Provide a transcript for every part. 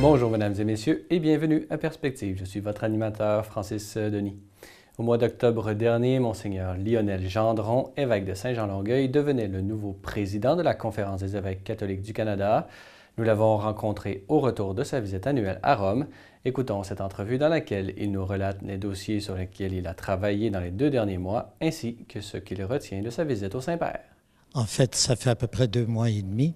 Bonjour mesdames et messieurs et bienvenue à Perspective. Je suis votre animateur Francis Denis. Au mois d'octobre dernier, Monseigneur Lionel Gendron, évêque de Saint-Jean-Longueuil, devenait le nouveau président de la Conférence des évêques catholiques du Canada. Nous l'avons rencontré au retour de sa visite annuelle à Rome. Écoutons cette entrevue dans laquelle il nous relate les dossiers sur lesquels il a travaillé dans les 2 derniers mois, ainsi que ce qu'il retient de sa visite au Saint-Père. En fait, ça fait à peu près 2 mois et demi.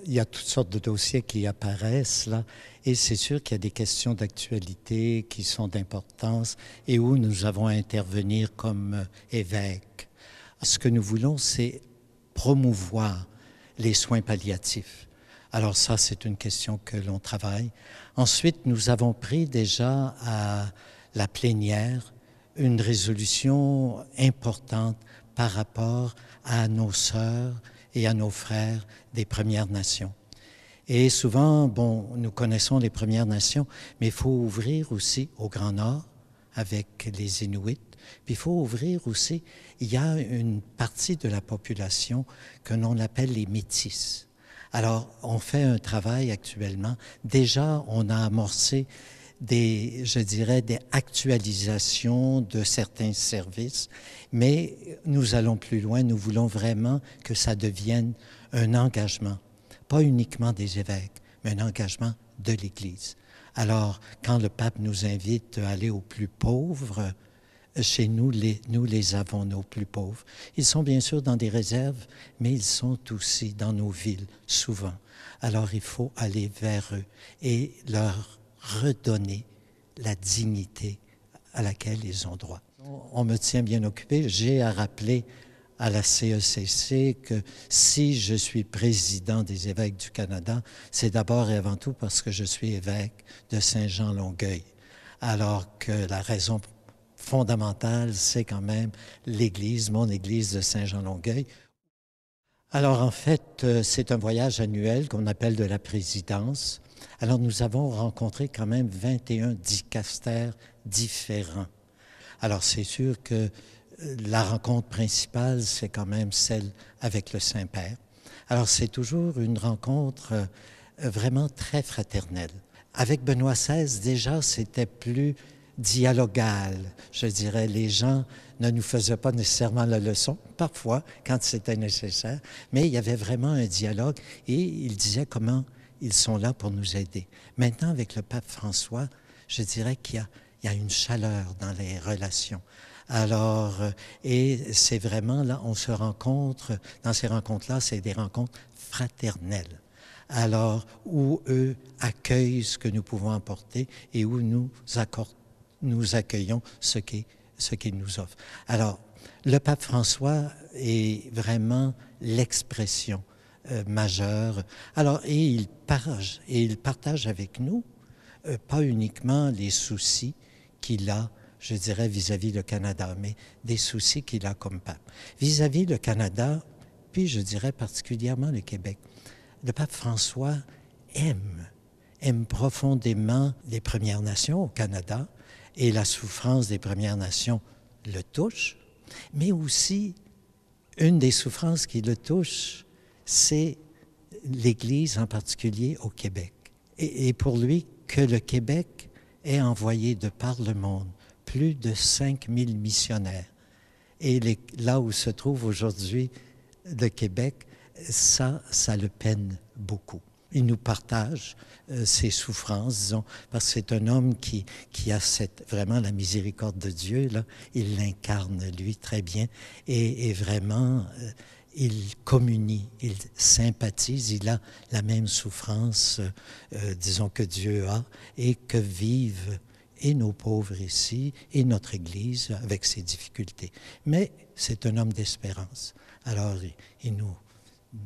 Il y a toutes sortes de dossiers qui apparaissent là, et c'est sûr qu'il y a des questions d'actualité qui sont d'importance et où nous avons à intervenir comme évêques. Ce que nous voulons, c'est promouvoir les soins palliatifs. Alors ça, c'est une question que l'on travaille. Ensuite, nous avons pris déjà à la plénière une résolution importante par rapport à nos sœurs et à nos frères des Premières Nations. Et souvent, nous connaissons les Premières Nations, mais il faut ouvrir aussi au Grand Nord avec les Inuits. Puis il faut ouvrir aussi, il y a une partie de la population que l'on appelle les Métis. Alors, on fait un travail actuellement. Déjà, on a amorcé des actualisations de certains services, mais nous allons plus loin. Nous voulons vraiment que ça devienne un engagement, pas uniquement des évêques, mais un engagement de l'Église. Alors, quand le pape nous invite à aller aux plus pauvres, chez nous, nous les avons, nos plus pauvres. Ils sont bien sûr dans des réserves, mais ils sont aussi dans nos villes, souvent. Alors, il faut aller vers eux et leur redonner la dignité à laquelle ils ont droit. On me tient bien occupé. J'ai à rappeler à la CECC que si je suis président des évêques du Canada, c'est d'abord et avant tout parce que je suis évêque de Saint-Jean-Longueuil, alors que la raison fondamentale, c'est quand même l'Église, mon Église de Saint-Jean-Longueuil. Alors en fait, c'est un voyage annuel qu'on appelle de la présidence. Alors nous avons rencontré quand même 21 dicastères différents. Alors c'est sûr que la rencontre principale, c'est quand même celle avec le Saint-Père. Alors c'est toujours une rencontre vraiment très fraternelle. Avec Benoît XVI, déjà, c'était plus dialogal. Je dirais, les gens ne nous faisaient pas nécessairement la leçon, parfois, quand c'était nécessaire, mais il y avait vraiment un dialogue et il disait comment ils sont là pour nous aider. Maintenant, avec le pape François, je dirais qu'il y a une chaleur dans les relations. Alors, et c'est vraiment là, on se rencontre, dans ces rencontres-là, c'est des rencontres fraternelles. Alors, où eux accueillent ce que nous pouvons apporter et où nous accueillons ce qu'ils nous offrent. Alors, le pape François est vraiment l'expression majeure. Alors, et il partage avec nous, pas uniquement les soucis qu'il a, je dirais, vis-à-vis le Canada, mais des soucis qu'il a comme pape. Vis-à-vis le Canada, puis je dirais particulièrement le Québec, le pape François aime profondément les Premières Nations au Canada, et la souffrance des Premières Nations le touche, mais aussi une des souffrances qui le touche, c'est l'Église en particulier au Québec. Et pour lui, que le Québec ait envoyé de par le monde plus de 5000 missionnaires. Et là où se trouve aujourd'hui le Québec, ça le peine beaucoup. Il nous partage ses souffrances, disons, parce que c'est un homme qui a vraiment la miséricorde de Dieu, là. Il l'incarne, lui, très bien, et vraiment, il communie, il sympathise, il a la même souffrance, disons, que Dieu a, et que vivent et nos pauvres ici, et notre Église avec ses difficultés. Mais c'est un homme d'espérance. Alors, il nous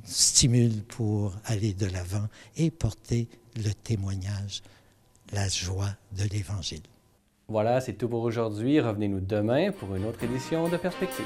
stimule pour aller de l'avant et porter le témoignage, la joie de l'Évangile. Voilà, c'est tout pour aujourd'hui. Revenez-nous demain pour une autre édition de Perspective.